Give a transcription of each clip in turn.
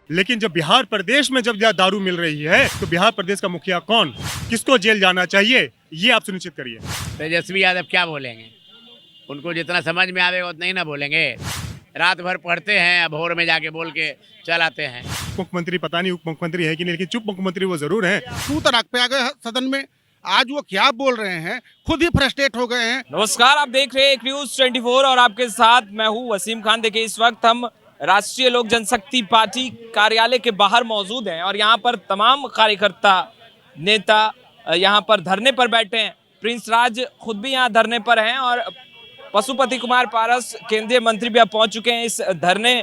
लेकिन जब बिहार प्रदेश में जब दारू मिल रही है तो बिहार प्रदेश का मुखिया कौन, किसको जेल जाना चाहिए, ये आप सुनिश्चित करिए। तेजस्वी यादव क्या बोलेंगे? उनको जितना समझ में आवेगा उतना ही ना बोलेंगे। रात भर पढ़ते हैं, भोर में जाके बोल के चल आते हैं। मुख्यमंत्री पता नहीं उप मुख्यमंत्री है कि नहीं, लेकिन चुप मुख्यमंत्री वो जरूर है। तू तड़ाक पे आ गए सदन में। आज वो क्या बोल रहे हैं, खुद ही फ्रस्ट्रेट हो गए हैं। नमस्कार, आप देख रहे हैं एक न्यूज 24 और आपके साथ मैं हूं वसीम खान। देखिए, इस वक्त हम राष्ट्रीय लोक जनशक्ति पार्टी कार्यालय के बाहर मौजूद हैं और यहाँ पर तमाम कार्यकर्ता नेता यहाँ पर धरने पर बैठे हैं। प्रिंस राज खुद भी यहाँ धरने पर हैं और पशुपति कुमार पारस केंद्रीय मंत्री भी अब पहुंच चुके हैं इस धरने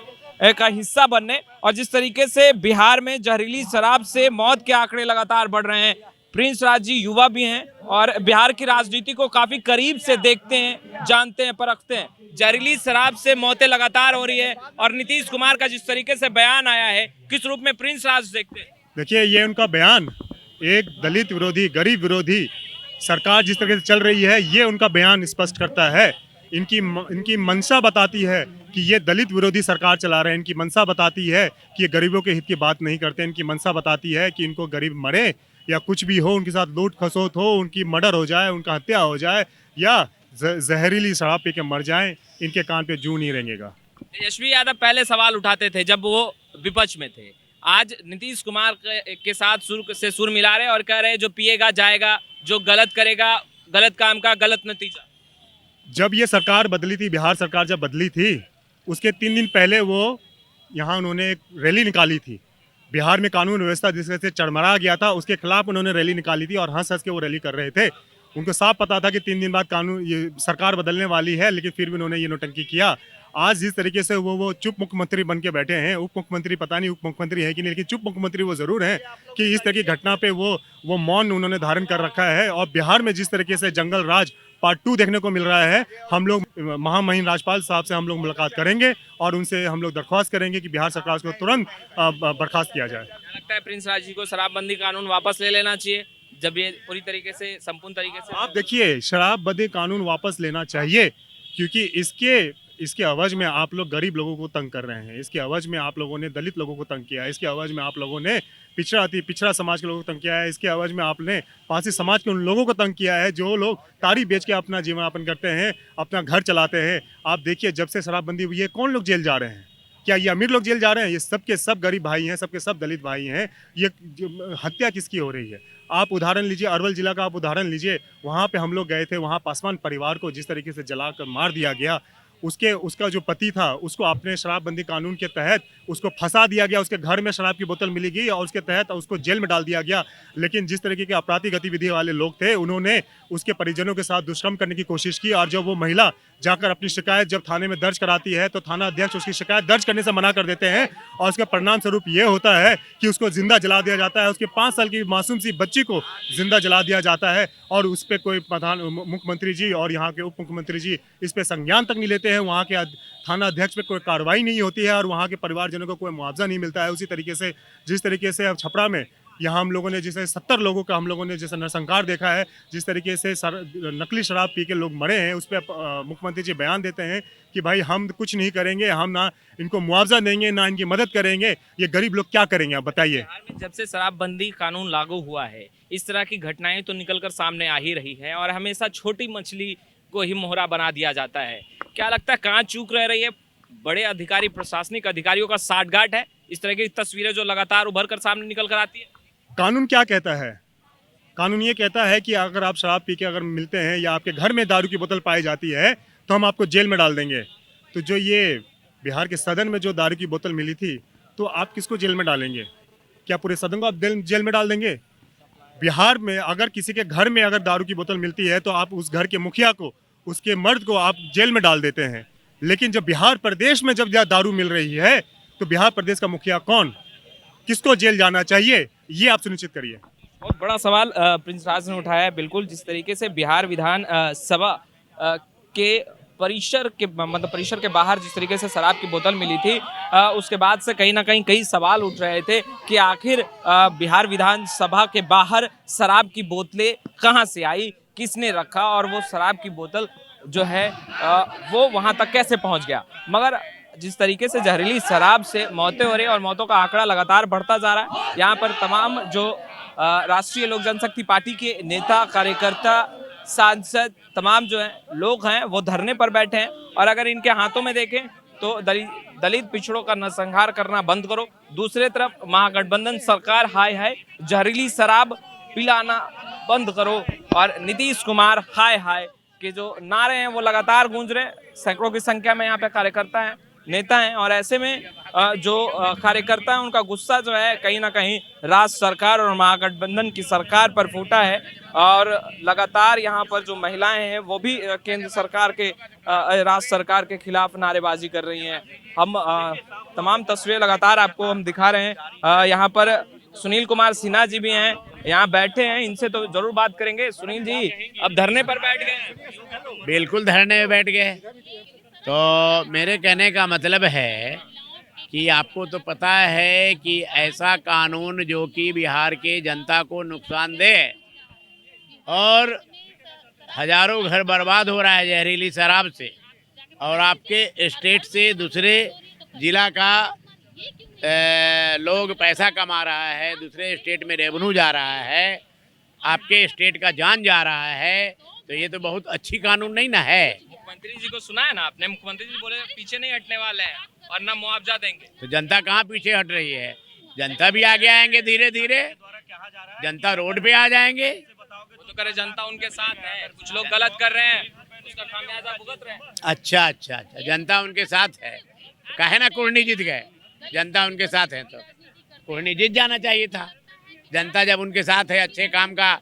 का हिस्सा बनने। और जिस तरीके से बिहार में जहरीली शराब से मौत के आंकड़े लगातार बढ़ रहे हैं, प्रिंस राज जी युवा भी हैं और बिहार की राजनीति को काफी करीब से देखते हैं, जानते हैं, परखते हैं। जहरीली शराब से मौतें लगातार हो रही है और नीतीश कुमार का जिस तरीके से बयान आया है, किस रूप में प्रिंस राज देखते हैं? देखिए, ये उनका बयान एक दलित विरोधी, गरीब विरोधी सरकार जिस तरह से चल रही है, ये उनका बयान स्पष्ट करता है। इनकी मंशा बताती है कि ये दलित विरोधी सरकार चला रहे हैं। इनकी मंशा बताती है कि ये गरीबों के हित की बात नहीं करते। इनकी मंशा बताती है कि इनको गरीब मरे या कुछ भी हो, उनके साथ लूट खसोट हो, उनकी मर्डर हो जाए, उनका हत्या हो जाए या जहरीली शराब पी के मर जाएं, इनके कान पे जूं नहीं रेंगेगा। तेजस्वी यादव पहले सवाल उठाते थे जब वो विपक्ष में थे। आज नीतीश कुमार के साथ सुर से सुर मिला रहे और कह रहे जो पिएगा जाएगा, जो गलत करेगा, गलत काम का गलत नतीजा। जब ये सरकार बदली थी, बिहार सरकार जब बदली थी, उसके 3 दिन पहले वो यहाँ उन्होंने एक रैली निकाली थी। बिहार में कानून व्यवस्था जिस तरह से चरमरा गया था, उसके खिलाफ उन्होंने रैली निकाली थी और हंस हंस के वो रैली कर रहे थे। उनको साफ पता था कि 3 दिन बाद कानून ये सरकार बदलने वाली है, लेकिन फिर भी उन्होंने ये नौटंकी किया। आज जिस तरीके से वो चुप मुख्यमंत्री बन के बैठे हैं, उप मुख्यमंत्री पता नहीं उप मुख्यमंत्री है कि नहीं, लेकिन चुप मुख्यमंत्री वो जरूर हैं कि इस तरह की घटना पे वो मौन उन्होंने धारण कर रखा है। और बिहार में जिस तरीके से जंगल राज पार्ट 2 देखने को मिल रहा है, हम लोग महामहिम राज्यपाल साहब से हम लोग मुलाकात करेंगे और उनसे हम लोग दरख्वास्त करेंगे कि बिहार सरकार को तुरंत बर्खास्त किया जाए। क्या लगता है प्रिंस राज जी को शराबबंदी कानून वापस ले लेना चाहिए जब ये पूरी तरीके से, संपूर्ण तरीके से? आप देखिए, शराबबंदी कानून वापस लेना चाहिए क्योंकि इसके अवज में आप लोग गरीब लोगों को तंग कर रहे हैं। इसके अवज में आप लोगों ने दलित लोगों को तंग किया है। इसके अवज में आप लोगों ने पिछड़ा समाज के लोगों को तंग किया है। इसके अवज में आपने पारसी समाज के उन लोगों को तंग किया है जो लोग ताड़ी बेच के अपना जीवन यापन करते हैं, अपना घर चलाते हैं। आप देखिए, जब से शराबबंदी हुई है, कौन लोग जेल जा रहे हैं? क्या ये अमीर लोग जेल जा रहे हैं? ये सबके सब गरीब भाई हैं, सबके सब दलित भाई हैं। ये हत्या किसकी हो रही है? आप उदाहरण लीजिए, अरवल जिला का आप उदाहरण लीजिए। वहाँ पे हम लोग गए थे, वहाँ पासवान परिवार को जिस तरीके से जलाकर मार दिया गया। उसका जो पति था, उसको आपने शराबबंदी कानून के तहत उसको फंसा दिया गया। उसके घर में शराब की बोतल मिली गई और उसके तहत उसको जेल में डाल दिया गया। लेकिन जिस तरीके के आपराधिक गतिविधि वाले लोग थे, उन्होंने उसके परिजनों के साथ दुष्कर्म करने की कोशिश की। और जब वो महिला जाकर अपनी शिकायत जब थाने में दर्ज कराती है तो थाना अध्यक्ष उसकी शिकायत दर्ज करने से मना कर देते हैं और उसका परिणाम स्वरूप ये होता है कि उसको जिंदा जला दिया जाता है। उसके 5 साल की मासूम सी बच्ची को जिंदा जला दिया जाता है और उस पर कोई मुख्यमंत्री जी और यहाँ के उप मुख्यमंत्री जी इस पर संज्ञान तक नहीं लेते हैं। वहाँ के थाना अध्यक्ष पे कोई कार्रवाई नहीं होती है और वहाँ के परिवारजनों को कोई मुआवजा नहीं मिलता है। उसी तरीके से जिस तरीके से अब छपरा में यहाँ हम लोगों ने जैसे 70 लोगों का हम लोगों ने जैसे नरसंहार देखा है, जिस तरीके से नकली शराब पी के लोग मरे हैं, उस पर मुख्यमंत्री जी बयान देते हैं कि भाई हम कुछ नहीं करेंगे, हम ना इनको मुआवजा देंगे, ना इनकी मदद करेंगे। ये गरीब लोग क्या करेंगे, आप बताइए। जब से शराबबंदी कानून लागू हुआ है, इस तरह की घटनाएं तो निकलकर सामने आ ही रही है और हमेशा छोटी मछली को ही मोहरा बना दिया जाता है। क्या लगता है कहाँ चूक रह रही है? बड़े अधिकारी, प्रशासनिक अधिकारियों का साठगांठ है इस तरह की तस्वीरें जो लगातार उभर कर सामने निकल कर आती है? कानून क्या कहता है? कानून ये कहता है कि अगर आप शराब पी के अगर मिलते हैं या आपके घर में दारू की बोतल पाई जाती है तो हम आपको जेल में डाल देंगे। तो जो ये बिहार के सदन में जो दारू की बोतल मिली थी, तो आप किसको जेल में डालेंगे? क्या पूरे सदन को आप जेल में डाल देंगे? बिहार में अगर किसी के घर में अगर दारू की बोतल मिलती है तो आप उस घर के मुखिया को, उसके मर्द को आप जेल में डाल देते हैं। लेकिन जब बिहार प्रदेश में जब दारू मिल रही है तो बिहार प्रदेश का मुखिया कौन, किसको जेल जाना चाहिए, ये आप सुनिश्चित करिए। बहुत बड़ा सवाल प्रिंस राज ने उठाया है। बिल्कुल, जिस तरीके से बिहार विधान सभा के परिसर के बाहर जिस तरीके से शराब की बोतल मिली थी, उसके बाद से कहीं ना कहीं कई सवाल उठ रहे थे कि आखिर बिहार विधानसभा के बाहर शराब की बोतलें कहां से आई, किसने रखा और वो शराब की बोतल जो है वो वहां तक कैसे पहुंच गया। मगर जिस तरीके से जहरीली शराब से मौतें हो रही है और मौतों का आंकड़ा लगातार बढ़ता जा रहा है, यहाँ पर तमाम जो राष्ट्रीय लोक जनशक्ति पार्टी के नेता, कार्यकर्ता, सांसद, तमाम जो है लोग हैं वो धरने पर बैठे हैं। और अगर इनके हाथों में देखें तो दलित पिछड़ों का नरसंहार करना बंद करो, दूसरे तरफ महागठबंधन सरकार हाय हाय जहरीली शराब पिलाना बंद करो, और नीतीश कुमार हाय हाय के जो नारे हैं वो लगातार गूंज रहे हैं। सैकड़ों की संख्या में यहाँ पे कार्यकर्ता हैं, नेता हैं, और ऐसे में जो कार्यकर्ता हैं उनका गुस्सा जो है कहीं ना कहीं राज्य सरकार और महागठबंधन की सरकार पर फूटा है। और लगातार यहाँ पर जो महिलाएं हैं वो भी केंद्र सरकार के, राज्य सरकार के खिलाफ नारेबाजी कर रही हैं। हम तमाम तस्वीरें लगातार आपको हम दिखा रहे हैं। यहाँ पर सुनील कुमार सिन्हा जी भी हैं, यहाँ बैठे हैं, इनसे तो जरूर बात करेंगे। सुनील जी, अब धरने पर बैठ गए? बिल्कुल धरने में बैठ गए। तो मेरे कहने का मतलब है कि आपको तो पता है कि ऐसा कानून जो कि बिहार के जनता को नुकसान दे और हजारों घर बर्बाद हो रहा है जहरीली शराब से, और आपके स्टेट से दूसरे जिला का लोग पैसा कमा रहा है, दूसरे स्टेट में रेवेन्यू जा रहा है, आपके स्टेट का जान जा रहा है, तो ये तो बहुत अच्छी कानून नहीं ना है। मुख्यमंत्री जी को सुना है ना आपने? मुख्यमंत्री जी बोले पीछे नहीं हटने वाले हैं और ना मुआवजा देंगे। तो जनता कहाँ पीछे हट रही है? जनता भी आगे आएंगे, धीरे धीरे जनता रोड पे आ जाएंगे। वो तो करे जनता उनके साथ है, कुछ लोग गलत कर रहे हैं उसका खामियाजा भुगत रहे हैं। अच्छा अच्छा अच्छा, जनता उनके साथ है। काहे ना कुर्नी जीत गए, जनता उनके साथ है तो कुर्नी जीत जाना चाहिए था। जनता जब उनके साथ है, अच्छे काम का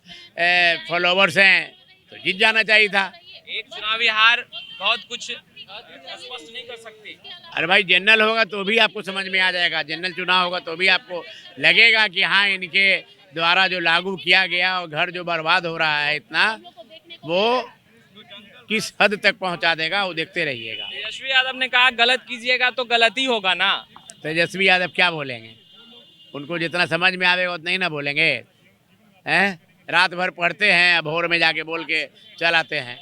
फॉलोवर्स हैं, तो जीत जाना चाहिए था। एक चुनावी हार बहुत कुछ स्पष्ट नहीं कर सकती। अरे भाई, जनरल होगा तो भी आपको समझ में आ जाएगा, जनरल चुनाव होगा तो भी आपको लगेगा कि हाँ, इनके द्वारा जो लागू किया गया और घर जो बर्बाद हो रहा है इतना, वो किस हद तक पहुंचा देगा वो देखते रहिएगा। तेजस्वी यादव ने कहा गलत कीजिएगा तो गलत ही होगा ना। तेजस्वी यादव क्या बोलेंगे? उनको जितना समझ में आवेगा उतना ही ना बोलेंगे। हैं, रात भर पढ़ते हैं, भोर में जाके बोल के चल आते हैं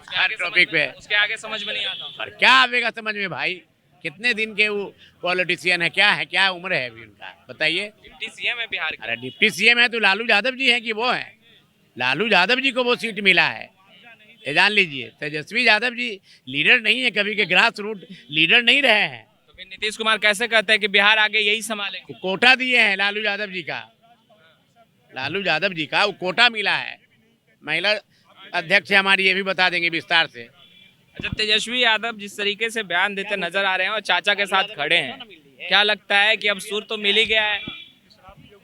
हर टॉपिक पे। उसके आगे समझ में नहीं आता। और क्या आवेगा समझ में भाई? कितने दिन के वो पॉलिटिशियन है, क्या उम्र है अभी उनका, बताइए। डिप्टी सीएम है बिहार के। अरे डिप्टी सीएम है तो लालू यादव जी हैं कि वो हैं? लालू यादव जी को वो सीट मिला है, ये जान लीजिए। तेजस्वी यादव जी लीडर नहीं है, कभी के ग्रास रूट लीडर नहीं रहे हैं। तो फिर नीतीश कुमार कैसे कहते हैं कि बिहार आगे यही संभालेंगे? कोटा दिए हैं लालू यादव जी का, लालू यादव जी का वो कोटा मिला है। महिला अध्यक्ष हमारी, ये भी बता देंगे विस्तार से। अच्छा, तेजस्वी यादव जिस तरीके से बयान देते नजर आ रहे हैं और चाचा के साथ खड़े हैं, क्या लगता है कि अब सुर तो मिल ही गया है?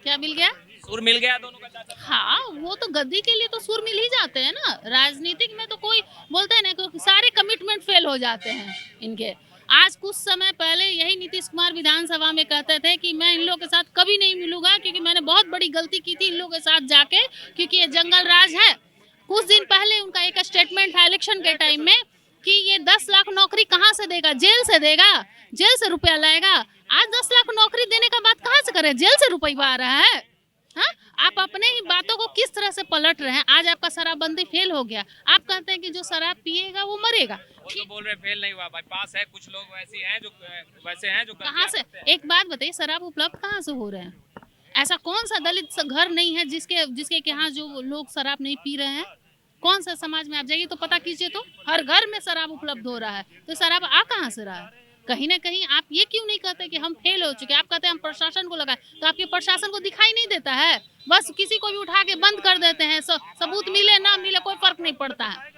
क्या मिल गया? सुर मिल गया दोनों का चाचा? हाँ, वो तो गद्दी के लिए तो सुर मिल ही जाते हैं ना। राजनीतिक में तो कोई बोलता है ना कि सारे कमिटमेंट फेल हो जाते हैं इनके। आज कुछ समय पहले यही नीतीश कुमार विधानसभा में कहते थे कि मैं इन लोगों के साथ कभी नहीं मिलूंगा क्योंकि मैंने बहुत बड़ी गलती की थी इन लोगों के साथ जाके, क्योंकि ये जंगल राज है। कुछ दिन पहले उनका एक स्टेटमेंट था इलेक्शन के टाइम में कि ये 10 लाख नौकरी कहाँ से देगा? जेल से देगा, जेल से रुपया लाएगा। आज 10 लाख नौकरी देने का बात कहाँ से करे? जेल से रुपया आ रहा है। हाँ, आप अपने ही बातों को किस तरह से पलट रहे हैं। आज आपका शराबबंदी फेल हो गया, आप कहते हैं कि जो शराब पिएगा वो मरेगा। वो तो बोल रहे फेल नहीं हुआ भाई, पास है। कुछ लोग वैसे हैं जो कहाँ से? एक बात बताइए, शराब उपलब्ध कहाँ से हो रहे हैं? ऐसा कौन सा दलित घर नहीं है जिसके यहाँ जो लोग शराब नहीं पी रहे हैं? कौन सा समाज में आप जाइए तो पता कीजिए, तो हर घर में शराब उपलब्ध हो रहा है। तो शराब आ कहाँ से रहा है? कहीं ना कहीं आप ये क्यों नहीं कहते कि हम फेल हो चुके? आप कहते हैं हम प्रशासन को लगाए, तो आपके प्रशासन को दिखाई नहीं देता है? बस किसी को भी उठा के बंद कर देते हैं, सबूत मिले ना मिले कोई फर्क नहीं पड़ता है।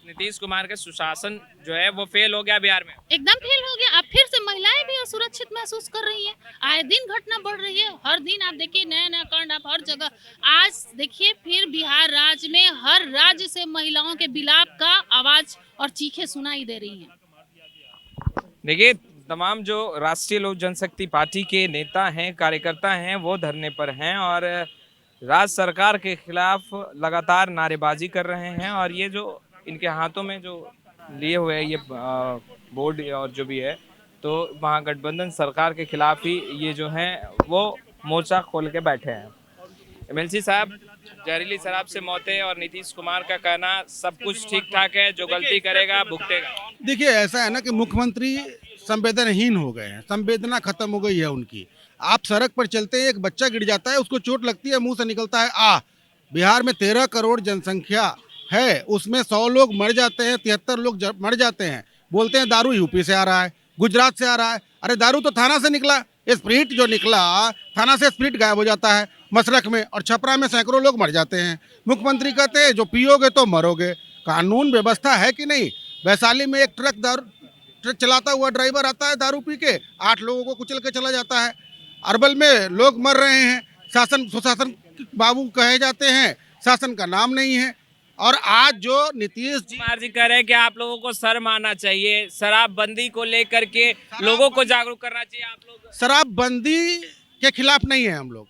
नीतीश कुमार के सुशासन जो है वो फेल हो गया बिहार में, एकदम फेल हो गया। अब फिर से महिलाएं भी असुरक्षित महसूस कर रही हैं। आए दिन घटना बढ़ रही है, हर दिन आप देखिए नया नया कांड, आप हर जगह। आज देखिए फिर बिहार राज्य में हर राज्य से महिलाओं के विलाप का आवाज और चीखें सुनाई दे रही हैं। देखिए, तमाम जो राष्ट्रीय लोक जनशक्ति पार्टी के नेता हैं, कार्यकर्ता हैं, वो धरने पर हैं और राज्य सरकार के खिलाफ लगातार नारेबाजी कर रहे हैं। और ये जो इनके हाथों में जो लिए हुए ये बोर्ड और जो भी है, तो महागठबंधन सरकार के खिलाफ ही ये जो है वो मोर्चा खोल के बैठे हैं। एमएलसी साहब, जहरीली शराब से मौतें और नीतीश कुमार का कहना सब कुछ ठीक ठाक है, जो गलती करेगा भुगतेगा। देखिए ऐसा है ना कि मुख्यमंत्री संवेदनहीन हो गए हैं, संवेदना खत्म हो गई है उनकी। आप सड़क पर चलते हैं, एक बच्चा गिर जाता है, उसको चोट लगती है, मुंह से निकलता है आ। बिहार में 13 करोड़ जनसंख्या है, उसमें 100 लोग मर जाते हैं, 73 लोग मर जाते हैं, बोलते हैं दारू यूपी से आ रहा है, गुजरात से आ रहा है। अरे दारू तो थाना से निकला, स्प्रिट जो निकला थाना से, स्प्रिट गायब हो जाता है मसरख में, और छपरा में सैकड़ों लोग मर जाते हैं। मुख्यमंत्री कहते हैं जो पियोगे तो मरोगे। कानून व्यवस्था है कि नहीं? वैशाली में एक ट्रक चलाता हुआ ड्राइवर आता है, दारू पी के 8 लोगों को कुचल के चला जाता है। अरवल में लोग मर रहे हैं, शासन सुशासन बाबू कहे जाते हैं, शासन का नाम नहीं है। और आज जो नीतीश जी कुमार जी कह रहे हैं कि आप लोगों को शर्म आना चाहिए, शराबबंदी को लेकर के लोगों को जागरूक करना चाहिए। आप लोग शराबबंदी के खिलाफ नहीं है हम लोग।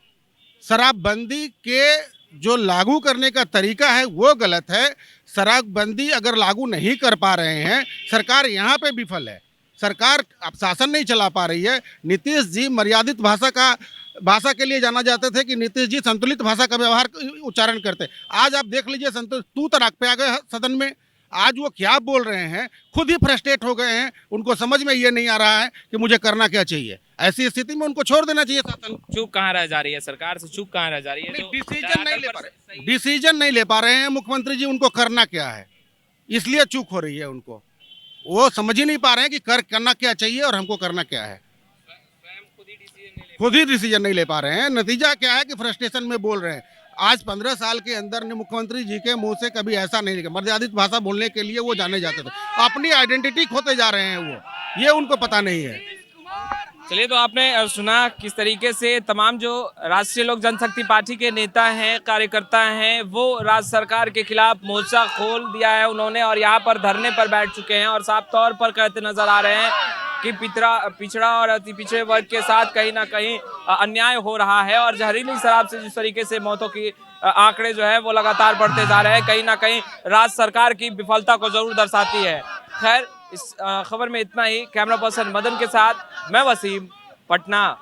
शराबबंदी के जो लागू करने का तरीका है वो गलत है। शराबबंदी अगर लागू नहीं कर पा रहे हैं, सरकार यहाँ पे विफल है, सरकार अब शासन नहीं चला पा रही है। नीतीश जी मर्यादित भाषा के लिए जाना जाते थे कि नीतीश जी संतुलित भाषा का व्यवहार उच्चारण करते। आज आप देख लीजिए तू तड़ाक पे आ गए सदन में। आज वो क्या बोल रहे हैं, खुद ही फ्रस्ट्रेट हो गए हैं, उनको समझ में ये नहीं आ रहा है कि मुझे करना क्या चाहिए। ऐसी स्थिति में उनको छोड़ देना चाहिए शासन। चुप कहाँ रह जा रही है सरकार से, चुप कहाँ रह जा रही है? जो डिसीजन नहीं ले पा सही- रहे, डिसीजन नहीं ले पा रहे हैं मुख्यमंत्री जी, उनको करना क्या है, इसलिए चूक हो रही है उनको। वो समझ ही नहीं पा रहे हैं कि करना क्या चाहिए और हमको करना क्या है। खुद ही डिसीजन नहीं ले पा रहे हैं। नतीजा क्या है कि फ्रस्ट्रेशन में बोल रहे हैं। आज 15 साल के अंदर ने मुख्यमंत्री जी के मुंह से कभी ऐसा नहीं निकला। मर्यादित भाषा बोलने के लिए वो जाने जाते थे, अपनी आइडेंटिटी खोते जा रहे हैं वो, ये उनको पता नहीं है। चलिए, तो आपने सुना किस तरीके से तमाम जो राष्ट्रीय लोक जनशक्ति पार्टी के नेता हैं, कार्यकर्ता हैं, वो राज्य सरकार के खिलाफ मोर्चा खोल दिया है उन्होंने, और यहाँ पर धरने पर बैठ चुके हैं और साफ तौर पर कहते नजर आ रहे हैं कि पिछड़ा और अति पिछड़े वर्ग के साथ कहीं ना कहीं अन्याय हो रहा है। और जहरीली शराब से जिस तरीके से मौतों की आंकड़े जो है वो लगातार बढ़ते जा रहे हैं, कहीं ना कहीं राज्य सरकार की विफलता को जरूर दर्शाती है। खैर, इस खबर में इतना ही। कैमरा पर्सन मदन के साथ मैं वसीम, पटना।